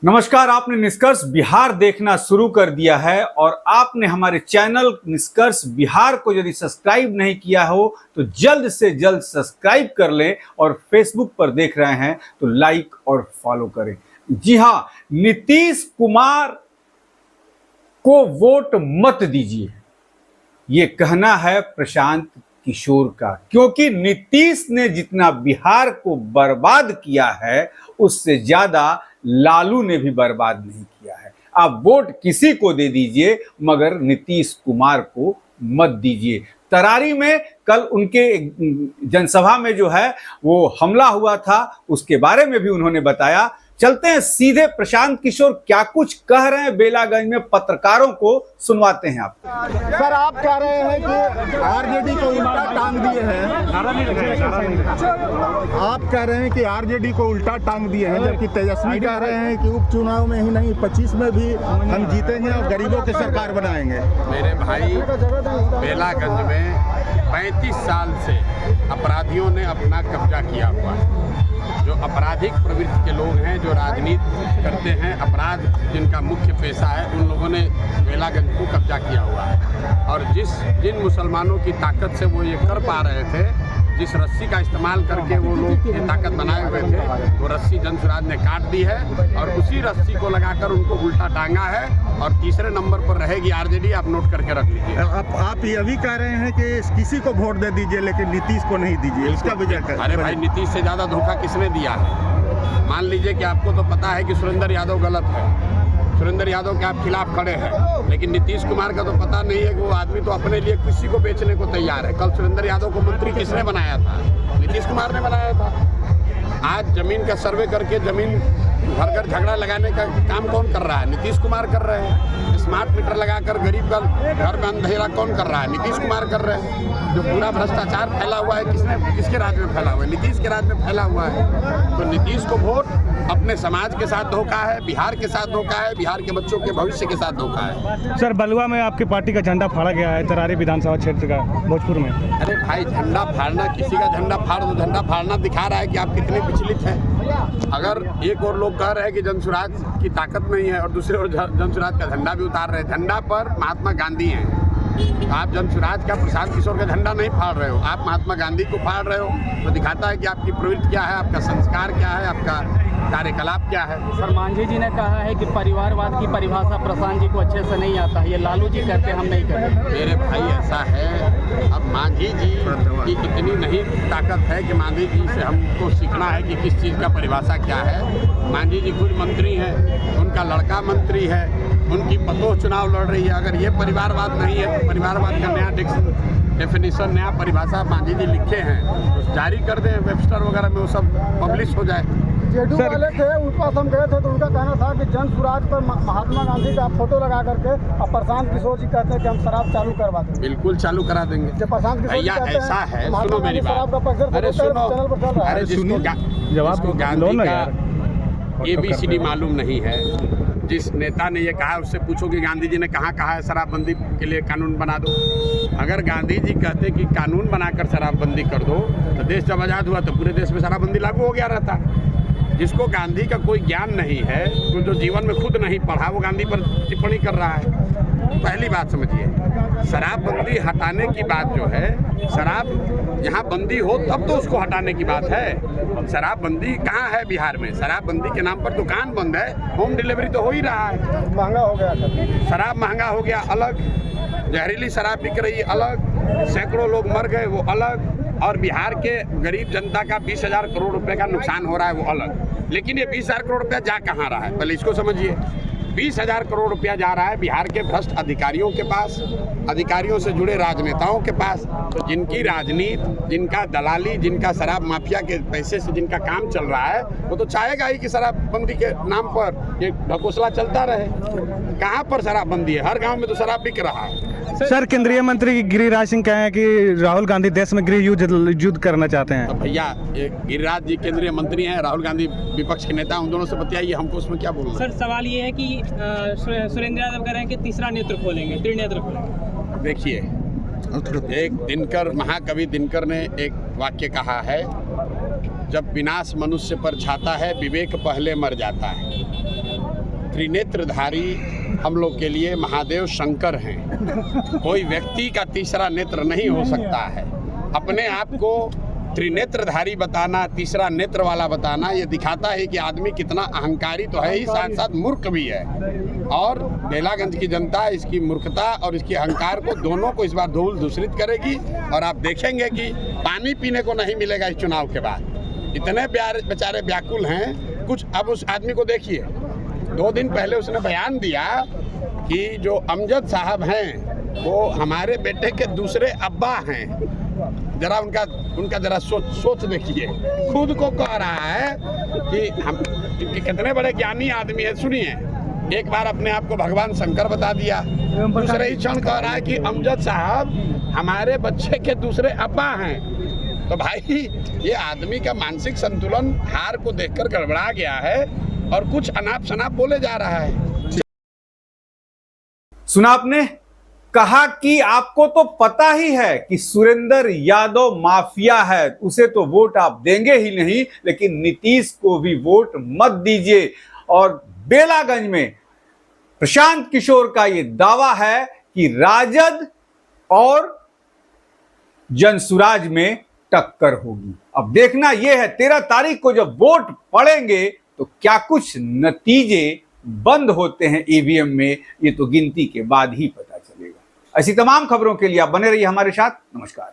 नमस्कार। आपने निष्कर्ष बिहार देखना शुरू कर दिया है और आपने हमारे चैनल निष्कर्ष बिहार को यदि सब्सक्राइब नहीं किया हो तो जल्द से जल्द सब्सक्राइब कर लें और फेसबुक पर देख रहे हैं तो लाइक और फॉलो करें। जी हां, नीतीश कुमार को वोट मत दीजिए, ये कहना है प्रशांत किशोर का, क्योंकि नीतीश ने जितना बिहार को बर्बाद किया है उससे ज्यादा लालू ने भी बर्बाद नहीं किया है। आप वोट किसी को दे दीजिए मगर नीतीश कुमार को मत दीजिए। तरारी में कल उनके जनसभा में जो है वो हमला हुआ था, उसके बारे में भी उन्होंने बताया। चलते हैं सीधे प्रशांत किशोर क्या कुछ कह रहे हैं बेलागंज में, पत्रकारों को सुनवाते हैं। आप सर, आप कह रहे हैं कि आरजेडी को उल्टा टांग दिए हैं। आप कह रहे हैं कि आरजेडी को उल्टा टांग दिए हैं, जबकि तेजस्वी कह रहे हैं कि उपचुनाव में ही नहीं 25 में भी हम जीतेंगे और गरीबों की सरकार बनाएंगे। मेरे भाई, बेलागंज में 35 साल से अपराधियों ने अपना कब्जा किया हुआ है। जो आपराधिक प्रवृत्ति के लोग हैं, जो राजनीति करते हैं, अपराध जिनका मुख्य पेशा है, उन लोगों ने बेलागंज को कब्जा किया हुआ है। और जिन मुसलमानों की ताकत से वो ये कर पा रहे थे, जिस रस्सी का इस्तेमाल करके वो लोग ये ताकत बनाए हुए थे, वो रस्सी जनसुराज ने काट दी है और उसी रस्सी को लगाकर उनको उल्टा टांगा है। और तीसरे नंबर पर रहेगी आरजेडी। आप नोट करके रख लीजिए। आप ये भी कह रहे हैं कि किसी को वोट दे दीजिए लेकिन नीतीश को नहीं दीजिए, इसका वजह? अरे भाई, नीतीश से ज़्यादा धोखा किसने दिया है? मान लीजिए कि आपको तो पता है कि सुरेंद्र यादव गलत है, सुरेंद्र यादव के आप खिलाफ खड़े हैं, लेकिन नीतीश कुमार का तो पता नहीं है कि वो आदमी तो अपने लिए किसी को बेचने को तैयार है। कल सुरेंद्र यादव को मंत्री किसने बनाया था? नीतीश कुमार ने बनाया था। आज जमीन का सर्वे करके जमीन घर घर झगड़ा लगाने का काम कौन कर रहा है? नीतीश कुमार कर रहे हैं। स्मार्ट मीटर लगाकर गरीब का घर में अंधेरा कौन कर रहा है? नीतीश कुमार कर रहे हैं। जो पूरा भ्रष्टाचार फैला हुआ है, किसके राज में फैला हुआ है? नीतीश के राज में फैला हुआ है। तो नीतीश को वोट अपने समाज के साथ धोखा है, बिहार के साथ धोखा है, बिहार के बच्चों के भविष्य के साथ धोखा है। सर, बलुआ में आपकी पार्टी का झंडा फाड़ा गया है, तरारी विधानसभा क्षेत्र का, भोजपुर में। अरे भाई, झंडा फाड़ना, किसी का झंडा फाड़ दो, झंडा फाड़ना दिखा रहा है कि आप कितने विचलित हैं। अगर एक और लोग कह रहे हैं कि जनसुराज की ताकत नहीं है और दूसरे ओर जनसुराज का झंडा भी उतार रहे हैं। झंडा पर महात्मा गांधी हैं। आप जनसुराज का, प्रशांत किशोर का झंडा नहीं फाड़ रहे हो, आप महात्मा गांधी को फाड़ रहे हो। तो दिखाता है कि आपकी प्रवृत्ति क्या है, आपका संस्कार क्या है, आपका कार्यकलाप क्या है। सर, मांझी जी ने कहा है कि परिवारवाद की परिभाषा प्रशांत जी को अच्छे से नहीं आता है, ये लालू जी करते, हम नहीं करते। मेरे भाई, ऐसा है, अब मांझी जी की इतनी नहीं ताकत है कि मांझी जी से हमको सीखना है कि किस चीज़ का परिभाषा क्या है। मांझी जी खुद मंत्री हैं, उनका लड़का मंत्री है, उनकी पतोह चुनाव लड़ रही है। अगर ये परिवारवाद नहीं है तो परिवारवाद का नया डेफिनेशन, नया परिभाषा मांझी जी लिखे हैं तो जारी कर दें, वेबस्टर वगैरह में वो सब पब्लिश हो जाए। जेडू वाले थे, उनके पास हम गए थे तो उनका कहना था कि जनसुराज पर महात्मा गांधी का फोटो लगा करके, और प्रशांत किशोर जी कहते हैं कि हम शराब चालू करवा देंगे। बिल्कुल चालू करा देंगे भैया, ऐसा है। सुनो मेरी बात, अरे सुनो, अरे जिसको गांधी का ABCD मालूम नहीं है, जिस नेता ने ये कहा उससे पूछो कि गांधी जी ने कहाँ कहा है शराबबंदी के लिए कानून बना दो। अगर गांधी जी कहते कि कानून बनाकर शराबबंदी कर दो तो देश जब आज़ाद हुआ तो पूरे देश में शराबबंदी लागू हो गया रहता। जिसको गांधी का कोई ज्ञान नहीं है, तो जो जीवन में खुद नहीं पढ़ा, वो गांधी पर टिप्पणी कर रहा है। पहली बात समझिए, शराबबंदी हटाने की बात जो है, शराब यहाँ बंदी हो तब तो उसको हटाने की बात है। शराबबंदी कहाँ है बिहार में? शराबबंदी के नाम पर दुकान बंद है, होम डिलीवरी तो हो ही रहा है। महंगा हो गया, शराब महंगा हो गया अलग, जहरीली शराब बिक रही अलग, सैकड़ों लोग मर गए वो अलग, और बिहार के गरीब जनता का 20,000 करोड़ रुपए का नुकसान हो रहा है वो अलग। लेकिन ये 20,000 करोड़ रुपया जा कहाँ रहा है, पहले इसको समझिए। 20,000 करोड़ रुपया जा रहा है बिहार के भ्रष्ट अधिकारियों के पास, अधिकारियों से जुड़े राजनेताओं के पास। तो जिनकी राजनीति, जिनका दलाली, जिनका शराब माफिया के पैसे से जिनका काम चल रहा है, वो तो चाहेगा ही कि शराबबंदी के नाम पर ये ढकोसला चलता रहे। कहाँ पर शराबबंदी है? हर गांव में तो शराब बिक रहा है। सर, केंद्रीय मंत्री गिरिराज सिंह कहे हैं कि राहुल गांधी देश में गृह युद्ध करना चाहते हैं। तो भैया, गिरिराज जी केंद्रीय मंत्री हैं, राहुल गांधी विपक्ष के नेता, उन दोनों से बताइए, हमको उसमें क्या बोलना। सर, सवाल ये है कि सुरेंद्र यादव कह रहे हैं कि तीसरा नेत्र खोलेंगे, त्रिनेत्र खोलेंगे। देखिए, एक दिनकर, महाकवि दिनकर ने एक वाक्य कहा है, जब विनाश मनुष्य पर छाता है विवेक पहले मर जाता है। त्रिनेत्रधारी हम लोग के लिए महादेव शंकर हैं। कोई व्यक्ति का तीसरा नेत्र नहीं हो सकता है। अपने आप को त्रिनेत्रधारी बताना, तीसरा नेत्र वाला बताना, ये दिखाता है कि आदमी कितना अहंकारी तो है ही, साथ साथ मूर्ख भी है। और बेलागंज की जनता इसकी मूर्खता और इसकी अहंकार को दोनों को इस बार धूल दूषित करेगी। और आप देखेंगे कि पानी पीने को नहीं मिलेगा इस चुनाव के बाद। इतने बेचारे व्याकुल हैं। कुछ अब उस आदमी को देखिए, 2 दिन पहले उसने बयान दिया कि जो अमजद साहब हैं वो हमारे बेटे के दूसरे अब्बा हैं। जरा उनका जरा सोच देखिए। खुद को कह रहा है कि हम कितने बड़े ज्ञानी आदमी है। सुनिए, एक बार अपने आप को भगवान शंकर बता दिया, दूसरे ही क्षण कह रहा है कि अमजद साहब हमारे बच्चे के दूसरे अब्बा हैं। तो भाई ये आदमी का मानसिक संतुलन हार को देखकर गड़बड़ा गया है और कुछ अनाप शनाप बोले जा रहा है। सुना आपने? कहा कि आपको तो पता ही है कि सुरेंद्र यादव माफिया है, उसे तो वोट आप देंगे ही नहीं, लेकिन नीतीश को भी वोट मत दीजिए। और बेलागंज में प्रशांत किशोर का यह दावा है कि राजद और जनसुराज में टक्कर होगी। अब देखना यह है 13 तारीख को जब वोट पड़ेंगे तो क्या कुछ नतीजे बंद होते हैं ईवीएम में, ये तो गिनती के बाद ही पता चलेगा। ऐसी तमाम खबरों के लिए आप बने रहिए हमारे साथ। नमस्कार।